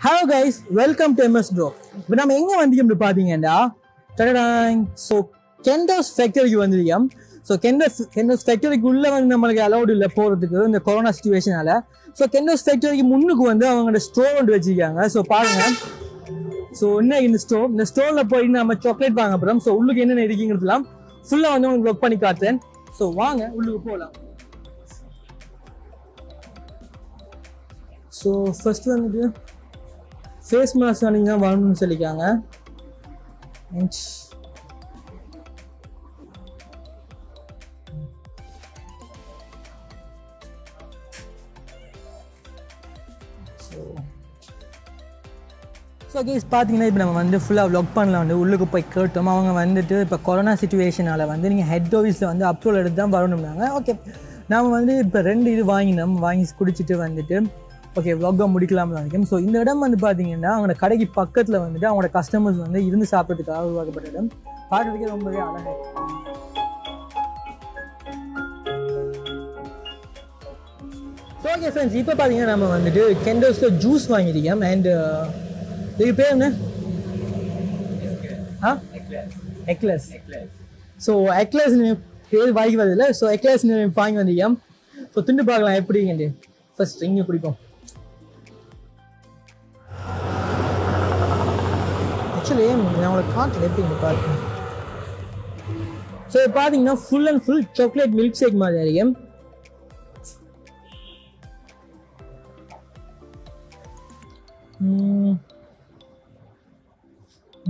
Hello guys, welcome to MSBRO. இப்போ நம்ம எங்க வந்திருக்கோம்னு பாத்தீங்கன்னா ஸோ Kandos ஃபேக்டரிக்கு வந்திருக்கோம். ஸோ Kandos ஃபேக்டரிக்கு உள்ள வந்து நம்மளுக்கு அலௌட் இல்லை போறதுக்கு இந்த கொரோனா சிச்சுவேஷனால. ஸோ Kandos ஃபேக்டரிக்கு முன்னுக்கு வந்து அவங்களோட ஸ்டோர் ஒன்று வச்சிருக்காங்க. ஸோ பாருங்க, ஸோ என்ன இந்த ஸ்டோர்ல போய் நம்ம சாக்லேட் வாங்க போறோம். ஸோ உள்ளுக்கு என்னென்ன இருக்குங்கிறதுலாம் ஃபுல்லா வந்து உங்களுக்கு ஒர்க் பண்ணி காட்டுறேன். ஸோ வாங்க உள்ளுக்கு போகலாம். ஸோ ஃபர்ஸ்ட் வந்துட்டு ஃபேஸ் மாஸ்க் அணிங்க வரணும்னு சொல்லிக்காங்க. ஸோ கேஸ் பார்த்தீங்கன்னா இப்போ நம்ம வந்து ஃபுல்லாக வ்ளாக் பண்ணலாம். வந்து உள்ளுக்கு போய் கேட்டோம். அவங்க வந்துட்டு இப்போ கொரோனா சிச்சுவேஷனால் வந்து நீங்கள் ஹெட் ஆஃபீஸில் வந்து அப்ரூவல் எடுத்து தான் வரணும்னாங்க. ஓகே, நாம் வந்து இப்போ 2 இது வாங்கி குடிச்சிட்டு வந்துட்டு ஓகே வ்ளாகை முடிக்கலாம்னு நினைக்கிறேன். ஸோ இந்த இடம் வந்து பார்த்தீங்கன்னா அவங்களோட கடைக்கு பக்கத்தில் வந்துட்டு அவங்களோட கஸ்டமர்ஸ் வந்து இருந்து சாப்பிட்றதுக்காக உருவாக்கப்பட்ட இடம். பார்க்குறதுக்கே ரொம்பவே அழகாக இருக்கும். ஸோ ஓகே ஃப்ரெண்ட்ஸ், இப்போ பார்த்தீங்கன்னா நம்ம வந்துட்டு Kandosல ஜூஸ் வாங்கியிருக்கோம். அண்ட் இதுக்கு பேர் என்ன? எக்லஸ். ஸோ எக்லஸ் பேர் வாங்கி வரதில்லை. ஸோ எக்லஸ் வாங்கி வந்திருக்கோம். ஸோ திண்டு பார்க்கலாம் எப்படிங்க. ஃபர்ஸ்ட் இங்கே குடிப்போம். ஆக்சுவலி நான் உங்களுக்கு காட்டுறேன் எப்படிங்க பார்த்து. ஸோ பார்த்தீங்கன்னா full and full chocolate milk shake மாதிரி இருக்கும்.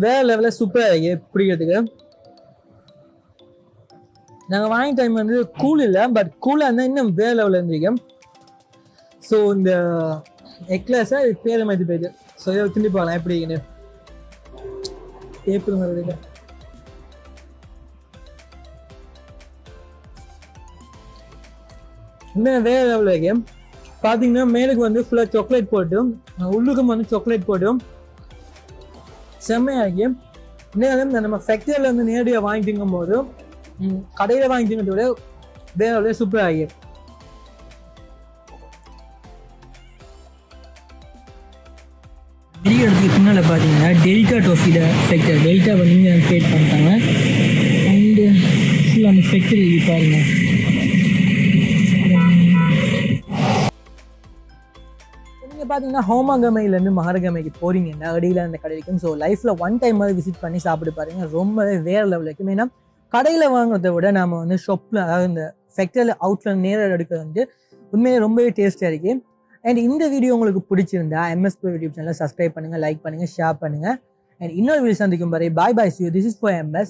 வேற லெவலில் சூப்பராக இருக்கு பிடிக்கிறதுக்கு. நாங்கள் வாங்கின டைம் வந்து கூல் இல்லை, பட் கூலாக இருந்தால் இன்னும் வேற லெவலில் இருந்திருக்கோம். ஸோ இந்த எக்லஸை பேர் மாதிரி போயிடுது. ஸோ இதை திரும்பி போகலாம் எப்படின்னு பேப்பர் மாதிரி. இன்னும் வேற லெவலில் இருக்கு. பார்த்தீங்கன்னா மேலுக்கு வந்து ஃபுல்லாக சாக்லேட் போட்டும் உள்ளுக்கும் வந்து சாக்லேட் போட்டும் செம்மையாக இருக்கு. இன்னும் நம்ம ஃபேக்டரியில் வந்து நேரடியாக வாங்கிக்கும் போது கடையில் வாங்கிக்கிறத விட வேற லெவலில் சூப்பராக இருக்கு. பெரிய இடத்துக்கு பின்னால் பார்த்தீங்கன்னா டெல்டா டோஃபியோட ஃபேக்டரி. டெல்டா வந்து கிரியேட் பண்ணிட்டாங்க. அண்டு ஃபுல்லாக அந்த ஃபேக்டரி பாருங்கள். நீங்கள் பார்த்தீங்கன்னா ஹோமாகமையிலேருந்து மகாரகமைக்கு போகிறீங்கன்னா அடியில் அந்த கடைக்கும். ஸோ லைஃப்பில் 1 டைம் மாதிரி விசிட் பண்ணி சாப்பிட்டு பாருங்கள். ரொம்பவே வேறு லெவலில் இருக்கும். ஏன்னா கடையில் வாங்குறத விட நம்ம வந்து ஷாப்பில், அதாவது இந்த ஃபேக்டரியில் அவுட்டில் நேராக எடுக்கிறது வந்து உண்மையாக ரொம்பவே டேஸ்ட்டாக இருக்குது. அண்ட் இந்த வீடியோ உங்களுக்கு பிடிச்சிருந்தா MSBRO யூடியூப் சேனலை சப்ஸ்கிரைப் பண்ணுங்கள், லைக் பண்ணுங்கள், ஷேர் பண்ணுங்கள். அண்ட் இன்னொரு வீடியோ சந்திக்கும் வரை bye bye. See you. This is for MS.